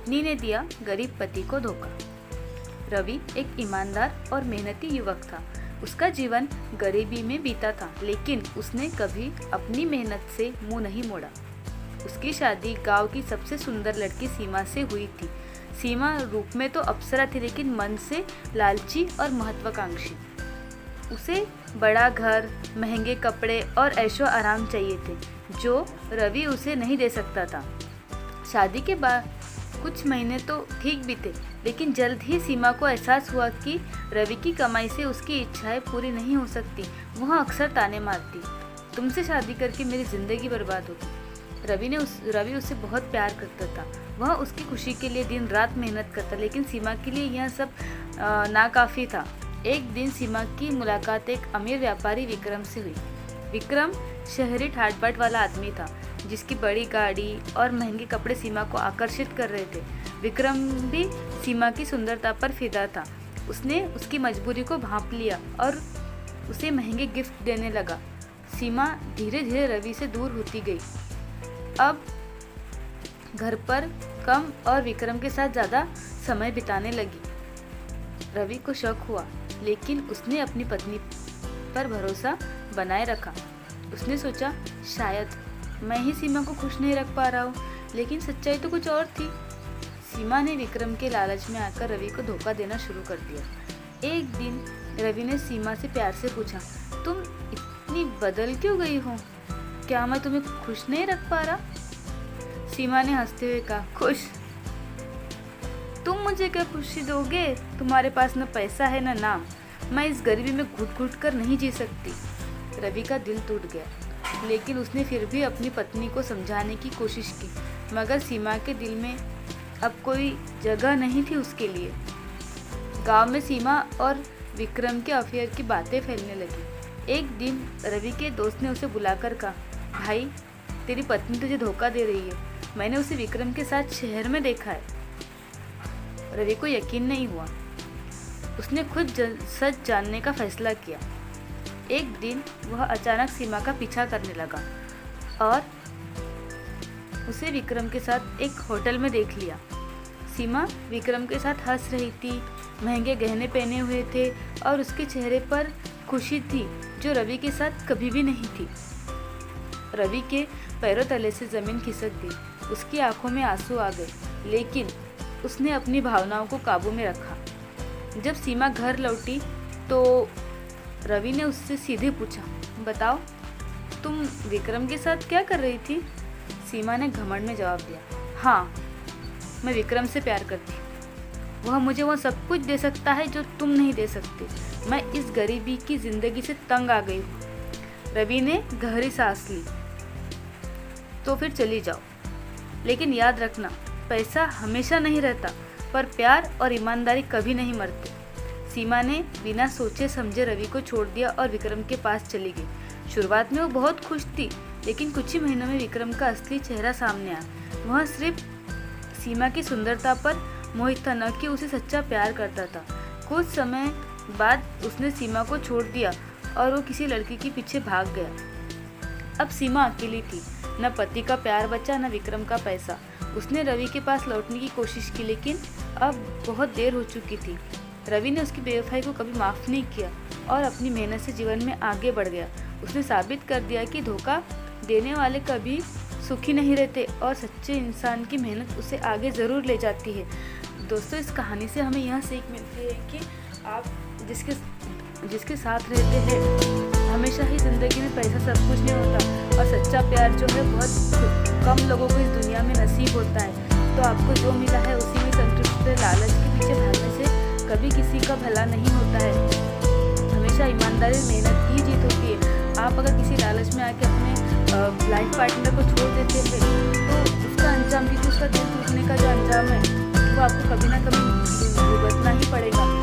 पत्नी ने दिया गरीब पति को धोखा। रवि एक ईमानदार और मेहनती युवक था। उसका जीवन गरीबी में बीता था, लेकिन उसने कभी अपनी मेहनत से मुंह नहीं मोड़ा। उसकी शादी गांव की सबसे सुंदर लड़की सीमा से हुई थी। सीमा रूप में तो अप्सरा थी, लेकिन मन से लालची और महत्वाकांक्षी। उसे बड़ा घर, महंगे कपड़े और ऐशो आराम चाहिए थे, जो रवि उसे नहीं दे सकता था। शादी के बाद कुछ महीने तो ठीक भी थे, लेकिन जल्द ही सीमा को एहसास हुआ कि रवि की कमाई से उसकी इच्छाएं पूरी नहीं हो सकती। वह अक्सर ताने मारती, तुमसे शादी करके मेरी ज़िंदगी बर्बाद होगी। रवि उससे बहुत प्यार करता था। वह उसकी खुशी के लिए दिन रात मेहनत करता, लेकिन सीमा के लिए यह सब नाकाफ़ी था। एक दिन सीमा की मुलाकात एक अमीर व्यापारी विक्रम से हुई। विक्रम शहरी ठाट-बाट वाला आदमी था, जिसकी बड़ी गाड़ी और महंगे कपड़े सीमा को आकर्षित कर रहे थे। विक्रम भी सीमा की सुंदरता पर फिदा था। उसने उसकी मजबूरी को भांप लिया और उसे महंगे गिफ्ट देने लगा। सीमा धीरे धीरे रवि से दूर होती गई। अब घर पर कम और विक्रम के साथ ज़्यादा समय बिताने लगी। रवि को शक हुआ, लेकिन उसने अपनी पत्नी पर भरोसा बनाए रखा। उसने सोचा, शायद मैं ही सीमा को खुश नहीं रख पा रहा हूँ, लेकिन सच्चाई तो कुछ और थी। सीमा ने विक्रम के लालच में आकर रवि को धोखा देना शुरू कर दिया। एक दिन रवि ने सीमा से प्यार से पूछा, तुम इतनी बदल क्यों गई हो? क्या मैं तुम्हें खुश नहीं रख पा रहा? सीमा ने हंसते हुए कहा, खुश? तुम मुझे क्या खुशी दोगे? तुम्हारे पास न पैसा है न नाम। मैं इस गरीबी में घुट घुट कर नहीं जी सकती। रवि का दिल टूट गया, लेकिन उसने फिर भी अपनी पत्नी को समझाने की कोशिश की, मगर सीमा के दिल में अब कोई जगह नहीं थी उसके लिए। गांव में सीमा और विक्रम के अफेयर की बातें फैलने लगी। एक दिन रवि के दोस्त ने उसे बुलाकर कहा, भाई, तेरी पत्नी तुझे धोखा दे रही है। मैंने उसे विक्रम के साथ शहर में देखा है। रवि को यकीन नहीं हुआ। उसने खुद सच जानने का फैसला किया। एक दिन वह अचानक सीमा का पीछा करने लगा और उसे विक्रम के साथ एक होटल में देख लिया। सीमा विक्रम के साथ हंस रही थी, महंगे गहने पहने हुए थे और उसके चेहरे पर खुशी थी जो रवि के साथ कभी भी नहीं थी। रवि के पैरों तले से ज़मीन खिसक गई। उसकी आंखों में आंसू आ गए, लेकिन उसने अपनी भावनाओं को काबू में रखा। जब सीमा घर लौटी तो रवि ने उससे सीधे पूछा, बताओ, तुम विक्रम के साथ क्या कर रही थी? सीमा ने घमंड में जवाब दिया, हाँ, मैं विक्रम से प्यार करती हूँ। वह मुझे वो सब कुछ दे सकता है जो तुम नहीं दे सकते। मैं इस गरीबी की ज़िंदगी से तंग आ गई हूँ। रवि ने गहरी सांस ली। तो फिर चली जाओ, लेकिन याद रखना, पैसा हमेशा नहीं रहता, पर प्यार और ईमानदारी कभी नहीं मरते। सीमा ने बिना सोचे समझे रवि को छोड़ दिया और विक्रम के पास चली गई। शुरुआत में वो बहुत खुश थी, लेकिन कुछ ही महीनों में विक्रम का असली चेहरा सामने आया। वह सिर्फ सीमा की सुंदरता पर मोहित था, न कि उसे सच्चा प्यार करता था। कुछ समय बाद उसने सीमा को छोड़ दिया और वो किसी लड़की के पीछे भाग गया। अब सीमा अकेली थी, न पति का प्यार बचा, न विक्रम का पैसा। उसने रवि के पास लौटने की कोशिश की, लेकिन अब बहुत देर हो चुकी थी। रवि ने उसकी बेवफाई को कभी माफ़ नहीं किया और अपनी मेहनत से जीवन में आगे बढ़ गया। उसने साबित कर दिया कि धोखा देने वाले कभी सुखी नहीं रहते और सच्चे इंसान की मेहनत उसे आगे ज़रूर ले जाती है। दोस्तों, इस कहानी से हमें यह सीख मिलती है कि आप जिसके साथ रहते हैं, हमेशा ही ज़िंदगी में पैसा सब कुछ नहीं होता, और सच्चा प्यार जो है बहुत कम लोगों को इस दुनिया में नसीब होता है। तो आपको जो मिला है उसी में संतुष्ट, लालच के पीछे भागने से कभी किसी का भला नहीं होता है। हमेशा ईमानदारी मेहनत ही जीत होती है। आप अगर किसी लालच में आके अपने लाइफ पार्टनर को छोड़ देते हैं, तो उसका अंजाम, क्योंकि उसका दिल टूटने का जो अंजाम है, वो आपको कभी ना कभी भुगतना ही पड़ेगा।